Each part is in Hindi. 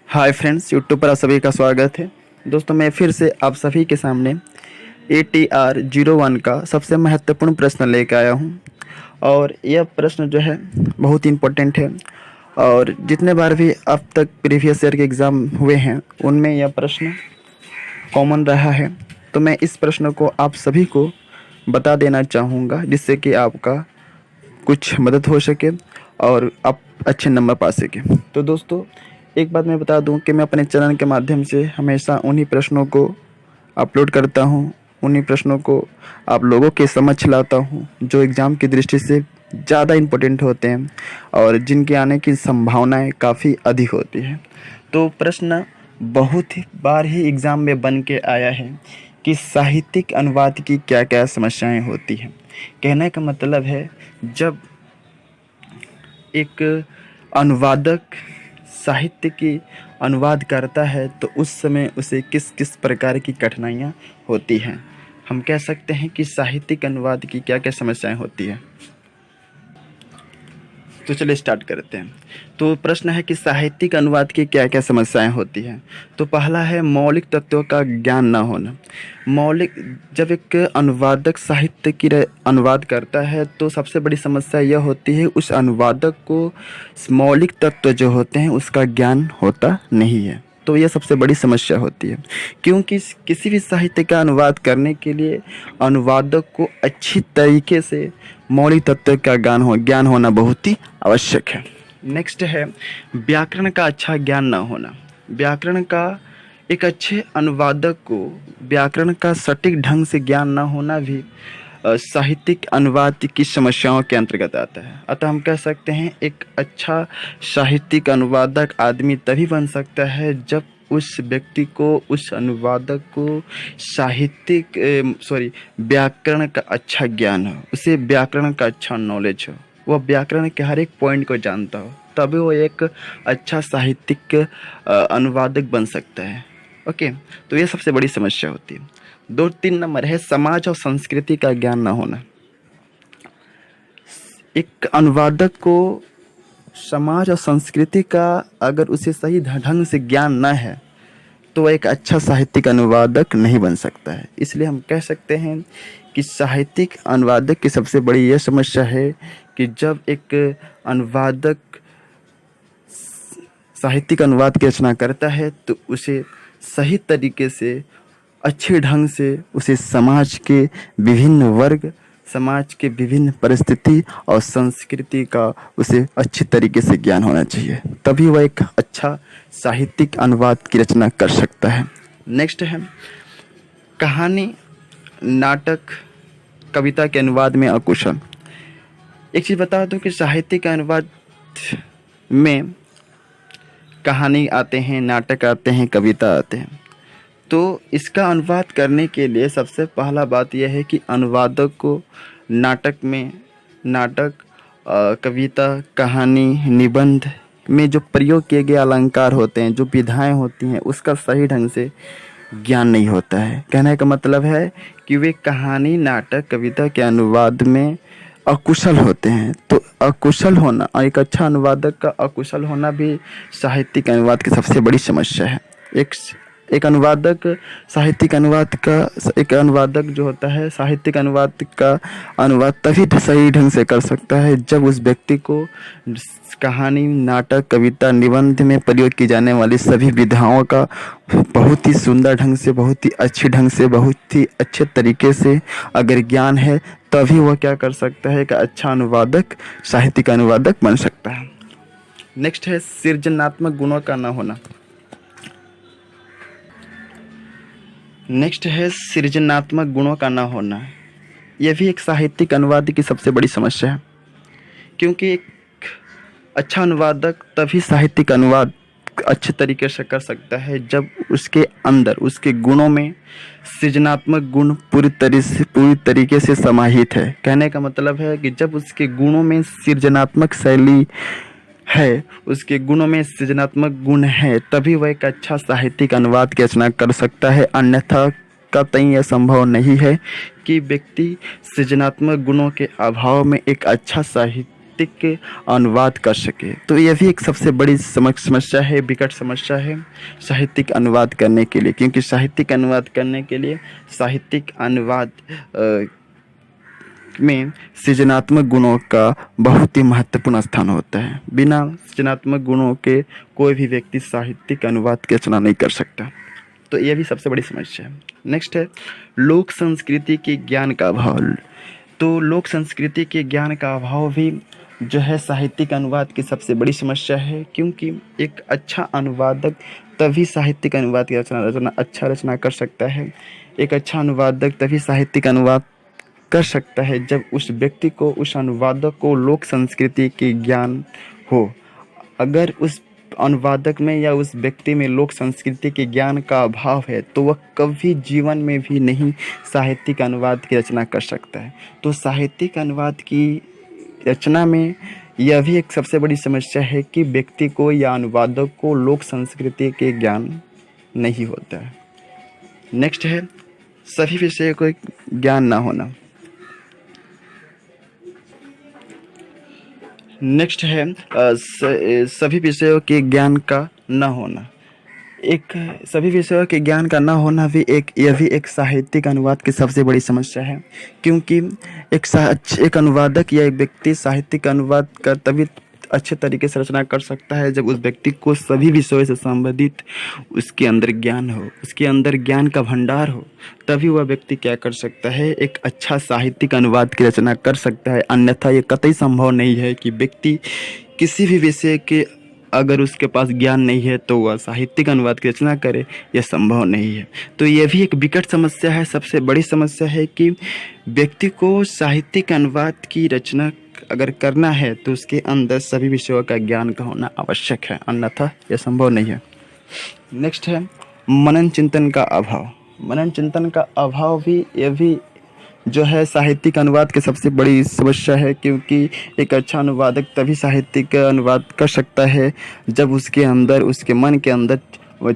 हाय फ्रेंड्स, यूट्यूब पर आप सभी का स्वागत है। दोस्तों, मैं फिर से आप सभी के सामने ATR01 का सबसे महत्वपूर्ण प्रश्न लेकर आया हूं। और यह प्रश्न जो है बहुत इम्पोर्टेंट है। और जितने बार भी अब तक प्रीवियस ईयर के एग्ज़ाम हुए हैं उनमें यह प्रश्न कॉमन रहा है। तो मैं इस प्रश्न को आप सभी को बता देना चाहूँगा, जिससे कि आपका कुछ मदद हो सके और आप अच्छे नंबर पा सकें। तो दोस्तों, एक बात मैं बता दूं कि मैं अपने चैनल के माध्यम से हमेशा उन्हीं प्रश्नों को अपलोड करता हूं, उन्हीं प्रश्नों को आप लोगों के समक्ष लाता हूं जो एग्ज़ाम की दृष्टि से ज़्यादा इम्पोर्टेंट होते हैं और जिनके आने की संभावनाएं काफ़ी अधिक होती हैं। तो प्रश्न बहुत ही बार ही एग्ज़ाम में बन के आया है कि साहित्यिक अनुवाद की क्या क्या समस्याएं होती हैं। कहने का मतलब है, जब एक अनुवादक साहित्य की अनुवाद करता है तो उस समय उसे किस किस प्रकार की कठिनाइयाँ होती हैं। हम कह सकते हैं कि साहित्यिक अनुवाद की क्या क्या समस्याएं होती हैं। तो चलिए स्टार्ट करते हैं। तो प्रश्न है कि साहित्यिक अनुवाद की क्या क्या समस्याएं होती हैं। तो पहला है मौलिक तत्वों का ज्ञान न होना। जब एक अनुवादक साहित्य की अनुवाद करता है तो सबसे बड़ी समस्या यह होती है उस अनुवादक को मौलिक तत्व जो होते हैं उसका ज्ञान होता नहीं है। तो यह सबसे बड़ी समस्या होती है, क्योंकि किसी भी साहित्य का अनुवाद करने के लिए अनुवादक को अच्छी तरीके से मौलिक तत्व का ज्ञान होना बहुत ही आवश्यक है। नेक्स्ट है व्याकरण का अच्छा ज्ञान न होना। व्याकरण का एक अच्छे अनुवादक को व्याकरण का सटीक ढंग से ज्ञान न होना भी साहित्यिक अनुवाद की समस्याओं के अंतर्गत आता है। अतः हम कह सकते हैं एक अच्छा साहित्यिक अनुवादक आदमी तभी बन सकता है जब उस व्यक्ति को, उस अनुवादक को व्याकरण का अच्छा ज्ञान हो, उसे व्याकरण का अच्छा नॉलेज हो, वह व्याकरण के हर एक पॉइंट को जानता हो, तभी वो एक अच्छा साहित्यिक अनुवादक बन सकता है। ओके, तो ये सबसे बड़ी समस्या होती है। 2-3 नंबर है समाज और संस्कृति का ज्ञान न होना। एक अनुवादक को समाज और संस्कृति का अगर उसे सही ढंग से ज्ञान न है तो वह एक अच्छा साहित्यिक अनुवादक नहीं बन सकता है। इसलिए हम कह सकते हैं कि साहित्यिक अनुवादक की सबसे बड़ी यह समस्या है कि जब एक अनुवादक साहित्यिक अनुवाद की रचना करता है तो उसे सही तरीके से, अच्छे ढंग से उसे समाज के विभिन्न वर्ग, समाज के विभिन्न परिस्थिति और संस्कृति का उसे अच्छी तरीके से ज्ञान होना चाहिए, तभी वह एक अच्छा साहित्यिक अनुवाद की रचना कर सकता है। नेक्स्ट है कहानी, नाटक, कविता के अनुवाद में अकुशल। एक चीज़ बता दूं कि साहित्यिक अनुवाद में कहानी आते हैं, नाटक आते हैं, कविता आते हैं। तो इसका अनुवाद करने के लिए सबसे पहला बात यह है कि अनुवादक को नाटक, कविता, कहानी, निबंध में जो प्रयोग किए गए अलंकार होते हैं, जो विधाएं होती हैं, उसका सही ढंग से ज्ञान नहीं होता है। कहने का मतलब है कि वे कहानी, नाटक, कविता के अनुवाद में अकुशल होते हैं। तो अकुशल होना और एक अच्छा अनुवादक का अकुशल होना भी साहित्यिक अनुवाद की सबसे बड़ी समस्या है। एक अनुवादक जो होता है साहित्यिक अनुवाद का अनुवाद तभी सही ढंग से कर सकता है जब उस व्यक्ति को कहानी, नाटक, कविता, निबंध में प्रयोग की जाने वाली सभी विधाओं का बहुत ही सुंदर ढंग से, बहुत ही अच्छे ढंग से, बहुत ही अच्छे तरीके से अगर ज्ञान है तभी वह क्या कर सकता है, एक अच्छा अनुवादक, साहित्यिक अनुवादक बन सकता है। नेक्स्ट है सृजनात्मक गुणों का न होना। सृजनात्मक गुणों का न होना। यह भी एक साहित्यिक अनुवाद की सबसे बड़ी समस्या है, क्योंकि एक अच्छा अनुवादक तभी साहित्यिक अनुवाद अच्छे तरीके से कर सकता है जब उसके अंदर, उसके गुणों में सृजनात्मक गुण पूरी तरीके से समाहित है। कहने का मतलब है कि जब उसके गुणों में सृजनात्मक शैली है, उसके गुणों में सृजनात्मक गुण है, तभी वह एक अच्छा साहित्यिक अनुवाद की रचना कर सकता है। अन्यथा कतई यह संभव नहीं है कि व्यक्ति सृजनात्मक गुणों के अभाव में एक अच्छा साहित्यिक के अनुवाद कर सके। तो यह भी एक सबसे बड़ी समस्या है, विकट समस्या है साहित्यिक अनुवाद करने के लिए, क्योंकि साहित्यिक अनुवाद करने के लिए साहित्यिक अनुवाद में सृजनात्मक गुणों का बहुत ही महत्वपूर्ण स्थान होता है। बिना सृजनात्मक गुणों के कोई भी व्यक्ति साहित्यिक अनुवाद की रचना नहीं कर सकता। तो यह भी सबसे बड़ी समस्या है। नेक्स्ट है लोक संस्कृति के ज्ञान का अभाव। तो लोक संस्कृति के ज्ञान का अभाव भी जो है साहित्यिक अनुवाद की सबसे बड़ी समस्या है, क्योंकि एक अच्छा अनुवादक तभी साहित्यिक अनुवाद की रचना कर सकता है। एक अच्छा अनुवादक तभी साहित्यिक अनुवाद कर सकता है जब उस व्यक्ति को, उस अनुवादक को लोक संस्कृति के ज्ञान हो। अगर उस अनुवादक में या उस व्यक्ति में लोक संस्कृति के ज्ञान का अभाव है तो वह कभी जीवन में भी नहीं साहित्यिक अनुवाद की रचना कर सकता है। तो साहित्यिक अनुवाद की रचना में यह भी एक सबसे बड़ी समस्या है कि व्यक्ति को या अनुवादक को लोक संस्कृति के ज्ञान नहीं होता है। नेक्स्ट है सभी विषयों को ज्ञान ना होना। नेक्स्ट है सभी विषयों के ज्ञान का न होना। सभी विषयों के ज्ञान का न होना भी यह भी एक साहित्यिक अनुवाद की सबसे बड़ी समस्या है, क्योंकि एक अनुवादक या एक व्यक्ति साहित्यिक अनुवाद का तभी अच्छे तरीके से रचना कर सकता है जब उस व्यक्ति को सभी विषयों से संबंधित उसके अंदर ज्ञान हो, उसके अंदर ज्ञान का भंडार हो। तभी वह व्यक्ति क्या कर सकता है, एक अच्छा साहित्यिक अनुवाद की रचना कर सकता है। अन्यथा ये कतई संभव नहीं है कि व्यक्ति किसी भी विषय के अगर उसके पास ज्ञान नहीं है तो वह साहित्यिक अनुवाद की रचना करे, यह संभव नहीं है। तो यह भी एक विकट समस्या है, सबसे बड़ी समस्या है कि व्यक्ति को साहित्यिक अनुवाद की रचना अगर करना है तो उसके अंदर सभी विषयों का ज्ञान का होना आवश्यक है, अन्यथा यह संभव नहीं है। नेक्स्ट है मनन चिंतन का अभाव। मनन चिंतन का अभाव भी यह भी जो है साहित्यिक अनुवाद की सबसे बड़ी समस्या है, क्योंकि एक अच्छा अनुवादक तभी साहित्यिक अनुवाद कर सकता है जब उसके अंदर, उसके मन के अंदर वह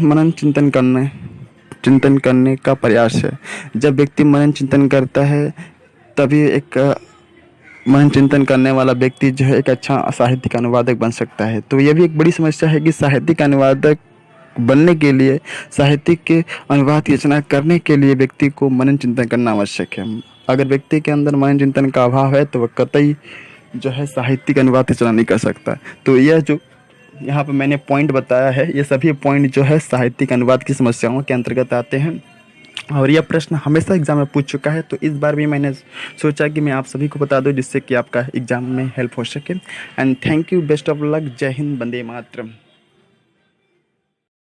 मनन चिंतन करने का प्रयास है। जब व्यक्ति मनन चिंतन करता है तभी एक मनन चिंतन करने वाला व्यक्ति जो है एक अच्छा साहित्यिक अनुवादक बन सकता है। तो यह भी एक बड़ी समस्या है कि साहित्यिक अनुवादक बनने के लिए, साहित्यिक के अनुवाद की रचना करने के लिए व्यक्ति को मनन चिंतन करना आवश्यक है। अगर व्यक्ति के अंदर मनन चिंतन का अभाव है तो वह कतई जो है साहित्यिक अनुवाद की रचना नहीं कर सकता। तो यह जो यहाँ पर मैंने पॉइंट बताया है, ये सभी पॉइंट जो है साहित्यिक अनुवाद की समस्याओं के अंतर्गत आते हैं और यह प्रश्न हमेशा एग्जाम में पूछ चुका है। तो इस बार भी मैंने सोचा कि मैं आप सभी को बता दूं जिससे कि आपका एग्जाम में हेल्प हो सके। And thank you, best of luck, जय हिंद, वंदे मातरम।